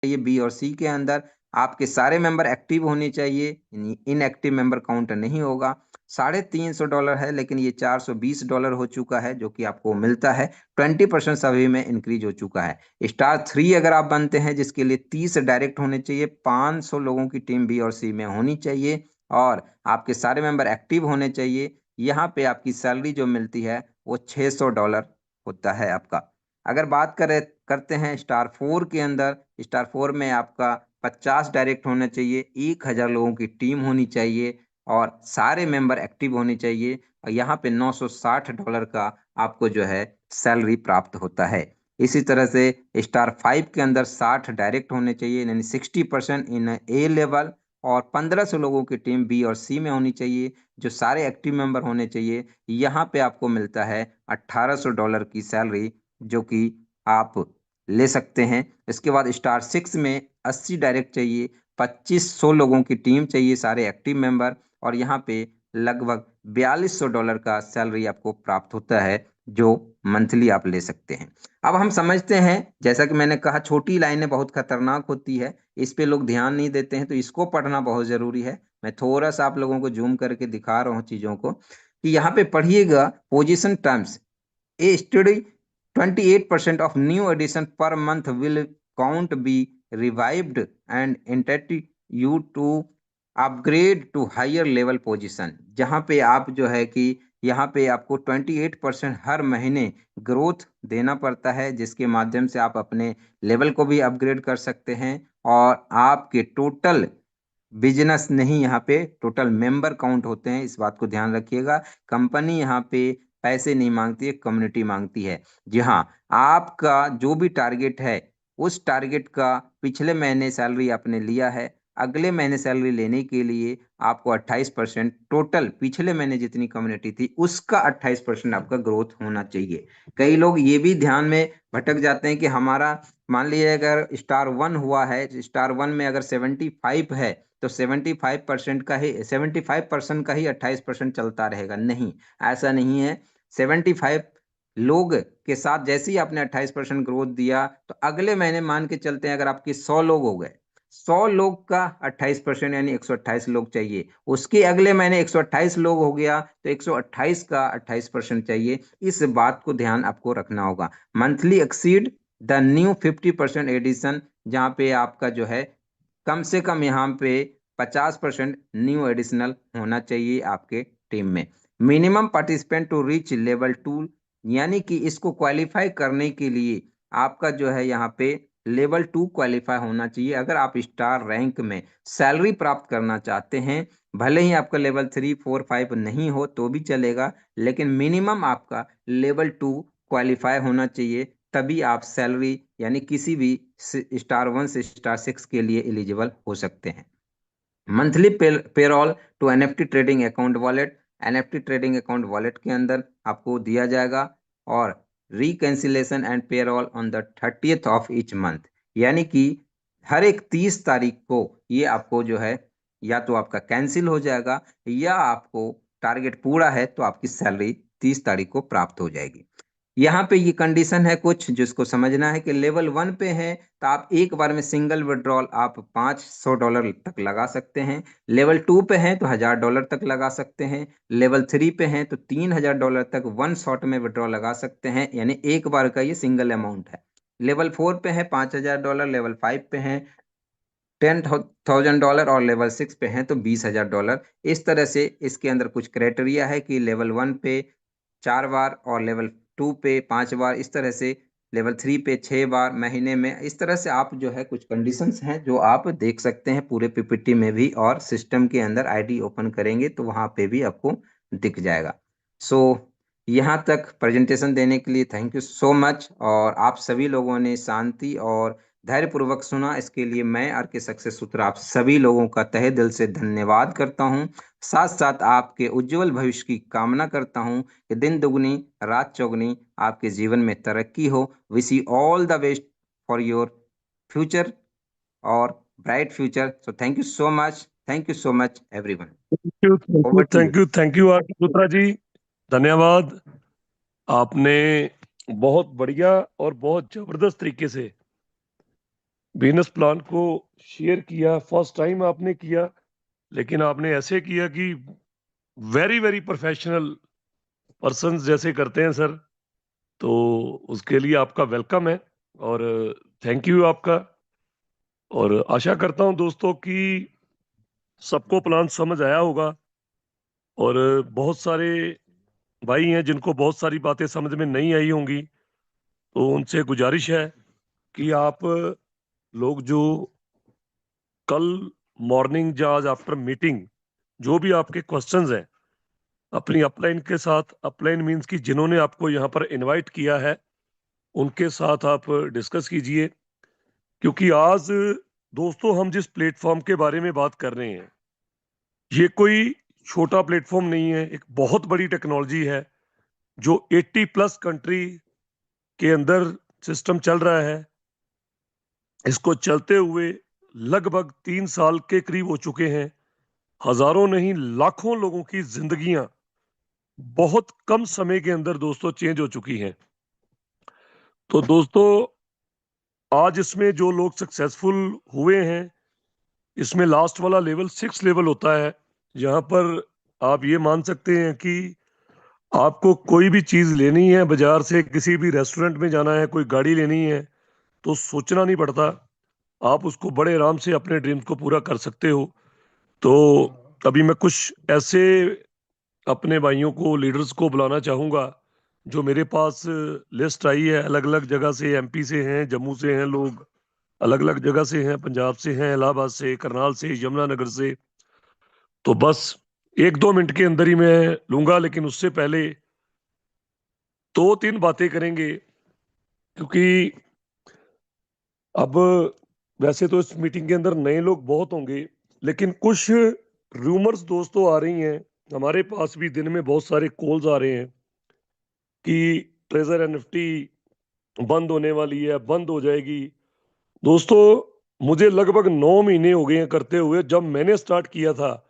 चाहिए बी और सी के अंदर। आपके सारे मेंबर एक्टिव होने चाहिए, इनएक्टिव मेंबर काउंट नहीं होगा। $350 है, लेकिन ये $420 हो चुका है जो कि आपको मिलता है। 20% सभी में इंक्रीज हो चुका है। स्टार 3 अगर आप बनते हैं, जिसके लिए 30 डायरेक्ट होने चाहिए, 500 लोगों की टीम बी और सी में होनी चाहिए, और आपके सारे मेंबर एक्टिव होने चाहिए। यहाँ पे आपकी सैलरी जो मिलती है वो $600 होता है आपका। अगर बात करते हैं स्टार 4 के अंदर, स्टार 4 में आपका 50 डायरेक्ट होना चाहिए, 1000 लोगों की टीम होनी चाहिए, और सारे मेंबर एक्टिव होने चाहिए, और यहाँ पे $960 का आपको जो है सैलरी प्राप्त होता है। इसी तरह से स्टार 5 के अंदर 60 डायरेक्ट होने चाहिए, यानी 60% इन ए लेवल, और 1500 लोगों की टीम बी और सी में होनी चाहिए, जो सारे एक्टिव मेंबर होने चाहिए। यहाँ पे आपको मिलता है $1800 की सैलरी, जो कि आप ले सकते हैं। इसके बाद स्टार 6 में 80 डायरेक्ट चाहिए, 2500 लोगों की टीम चाहिए, सारे एक्टिव मेंबर, और यहाँ पे लगभग $4200 का सैलरी आपको प्राप्त होता है, जो मंथली आप ले सकते हैं। अब हम समझते हैं, जैसा कि मैंने कहा छोटी लाइनें बहुत खतरनाक होती है, इस पे लोग ध्यान नहीं देते हैं, तो इसको पढ़ना बहुत जरूरी है। मैं थोड़ा सा आप लोगों को जूम करके दिखा रहा हूँ चीजों को, कि यहाँ पे पढ़िएगा position terms. A study 28% of new addition per month will count be revived and entitle you to upgrade to higher level position। जहाँ पे आप जो है कि यहाँ पे आपको 28% हर महीने ग्रोथ देना पड़ता है, जिसके माध्यम से आप अपने लेवल को भी अपग्रेड कर सकते हैं, और आपके टोटल बिजनेस नहीं, यहाँ पे टोटल मेंबर काउंट होते हैं। इस बात को ध्यान रखिएगा। कंपनी यहाँ पे पैसे नहीं मांगती है, कम्युनिटी मांगती है। जी हाँ, आपका जो भी टारगेट है, उस टारगेट का पिछले महीने सैलरी आपने लिया है, अगले महीने सैलरी लेने के लिए आपको 28%, टोटल पिछले महीने जितनी कम्युनिटी थी उसका 28% आपका ग्रोथ होना चाहिए। कई लोग ये भी ध्यान में भटक जाते हैं कि हमारा, मान लीजिए अगर स्टार 1 हुआ है, स्टार 1 में अगर 75 है, तो 75% का ही 28% चलता रहेगा। नहीं, ऐसा नहीं है। 75 लोग के साथ जैसे ही आपने 28% ग्रोथ दिया, तो अगले महीने मान के चलते हैं अगर आपके 100 लोग हो गए, 100 लोग का 28% यानी 128 लोग चाहिए। उसके अगले महीने 128 लोग हो गया, तो 128 का 28% चाहिए। इस बात को ध्यान आपको रखना होगा। Monthly exceed the new 50% addition, जहां पे आपका जो है कम से कम यहाँ पे 50% न्यू एडिशनल होना चाहिए आपके टीम में। Minimum participant to reach level 2, यानी कि इसको क्वालिफाई करने के लिए आपका जो है यहाँ पे लेवल 2 क्वालिफाई होना चाहिए। अगर आप स्टार रैंक में सैलरी प्राप्त करना चाहते हैं, भले ही आपका लेवल 3, 4, 5 नहीं हो तो भी चलेगा, लेकिन मिनिमम आपका लेवल 2 क्वालिफाई होना चाहिए, तभी आप सैलरी यानी किसी भी स्टार 1 से स्टार 6 के लिए एलिजिबल हो सकते हैं। Monthly payroll to NFT trading account wallet, NFT trading account wallet के अंदर आपको दिया जाएगा, और reconciliation and payroll on the 30th of each month, यानी कि हर एक 30 तारीख को ये आपको जो है, या तो आपका कैंसिल हो जाएगा, या आपको टारगेट पूरा है तो आपकी सैलरी 30 तारीख को प्राप्त हो जाएगी। यहाँ पे ये कंडीशन है कुछ जिसको समझना है, कि लेवल 1 पे है तो आप एक बार में सिंगल विड्रॉल आप $500 तक लगा सकते हैं। लेवल 2 पे हैं तो $1000 तक लगा सकते हैं। लेवल 3 पे हैं तो $3000 तक वन शॉट में विड्रॉ लगा सकते हैं, यानी एक बार का ये सिंगल अमाउंट है। लेवल 4 पे है $5000, लेवल 5 पे है $10,000, और लेवल 6 पे हैं तो $20,000। इस तरह से इसके अंदर कुछ क्राइटेरिया है कि लेवल 1 पे 4 बार, और लेवल 2 पे 5 बार, इस तरह से लेवल 3 पे 6 बार महीने में। इस तरह से आप जो है कुछ कंडीशंस हैं जो आप देख सकते हैं पूरे पीपीटी में भी, और सिस्टम के अंदर आईडी ओपन करेंगे तो वहां पे भी आपको दिख जाएगा। सो यहाँ तक प्रेजेंटेशन देने के लिए थैंक यू सो मच, और आप सभी लोगों ने शांति और धैर्यपूर्वक सुना, इसके लिए मैं आर के सक्सेस सूत्रा आप सभी लोगों का तहे दिल से धन्यवाद करता हूं। साथ साथ आपके उज्जवल भविष्य की कामना करता हूं, कि दिन दुगनी रात चौगनी आपके जीवन में तरक्की हो। Wish you all the best for your future और bright future. So thank you so much everyone. Over to you. Thank you R K Sutra जी, धन्यवाद। आपने बहुत बढ़िया और बहुत जबरदस्त तरीके से बिजनेस प्लान को शेयर किया। फर्स्ट टाइम आपने किया, लेकिन आपने ऐसे किया कि वेरी वेरी प्रोफेशनल पर्सन जैसे करते हैं सर। तो उसके लिए आपका वेलकम है और थैंक यू आपका। और आशा करता हूं दोस्तों कि सबको प्लान समझ आया होगा। और बहुत सारे भाई हैं जिनको बहुत सारी बातें समझ में नहीं आई होंगी, तो उनसे गुजारिश है कि आप लोग जो कल मॉर्निंग या आज आफ्टर मीटिंग जो भी आपके क्वेश्चंस हैं अपनी अपलाइन के साथ, अपलाइन मींस कि जिन्होंने आपको यहाँ पर इनवाइट किया है उनके साथ आप डिस्कस कीजिए। क्योंकि आज दोस्तों हम जिस प्लेटफॉर्म के बारे में बात कर रहे हैं ये कोई छोटा प्लेटफॉर्म नहीं है, एक बहुत बड़ी टेक्नोलॉजी है जो 80 प्लस कंट्री के अंदर सिस्टम चल रहा है। इसको चलते हुए लगभग 3 साल के करीब हो चुके हैं। हजारों नहीं लाखों लोगों की जिंदगियां बहुत कम समय के अंदर दोस्तों चेंज हो चुकी हैं। तो दोस्तों आज इसमें जो लोग सक्सेसफुल हुए हैं इसमें लास्ट वाला लेवल 6 लेवल होता है। यहाँ पर आप ये मान सकते हैं कि आपको कोई भी चीज लेनी है बाजार से, किसी भी रेस्टोरेंट में जाना है, कोई गाड़ी लेनी है, तो सोचना नहीं पड़ता। आप उसको बड़े आराम से अपने ड्रीम्स को पूरा कर सकते हो। तो अभी मैं कुछ ऐसे अपने भाइयों को, लीडर्स को बुलाना चाहूंगा जो मेरे पास लिस्ट आई है। अलग अलग जगह से, एमपी से हैं, जम्मू से हैं लोग, अलग अलग जगह से हैं, पंजाब से हैं, इलाहाबाद से, करनाल से, यमुनानगर से। तो बस 1-2 मिनट के अंदर ही मैं लूंगा, लेकिन उससे पहले 2-3 बातें करेंगे। क्योंकि अब वैसे तो इस मीटिंग के अंदर नए लोग बहुत होंगे, लेकिन कुछ रूमर्स दोस्तों आ रही हैं। हमारे पास भी दिन में बहुत सारे कॉल्स आ रहे हैं कि ट्रेजर एनएफटी बंद होने वाली है, बंद हो जाएगी। दोस्तों मुझे लगभग 9 महीने हो गए हैं करते हुए। जब मैंने स्टार्ट किया था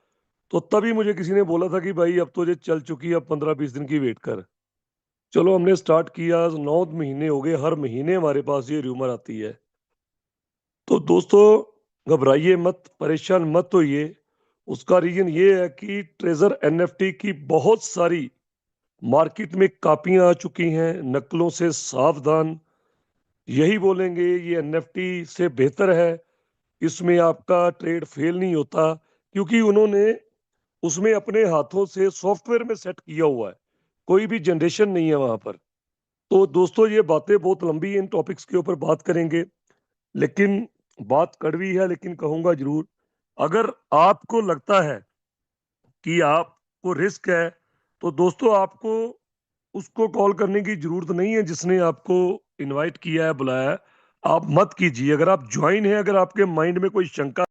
तो तभी मुझे किसी ने बोला था कि भाई अब तो ये चल चुकी है, अब 15-20 दिन की वेट कर। चलो हमने स्टार्ट किया, 9 महीने हो गए, हर महीने हमारे पास ये रूमर आती है। तो दोस्तों घबराइए मत, परेशान मत होइए। उसका रीजन ये है कि ट्रेजर एनएफटी की बहुत सारी मार्केट में कॉपियां आ चुकी हैं। नकलों से सावधान। यही बोलेंगे ये एनएफटी से बेहतर है, इसमें आपका ट्रेड फेल नहीं होता, क्योंकि उन्होंने उसमें अपने हाथों से सॉफ्टवेयर में सेट किया हुआ है, कोई भी जनरेशन नहीं है वहां पर। तो दोस्तों ये बातें बहुत लंबी है, इन टॉपिक्स के ऊपर बात करेंगे, लेकिन बात कड़वी है, लेकिन कहूंगा जरूर। अगर आपको लगता है कि आपको रिस्क है तो दोस्तों आपको उसको कॉल करने की जरूरत नहीं है जिसने आपको इनवाइट किया है, बुलाया है। आप मत कीजिए। अगर आप ज्वाइन हैं, अगर आपके माइंड में कोई शंका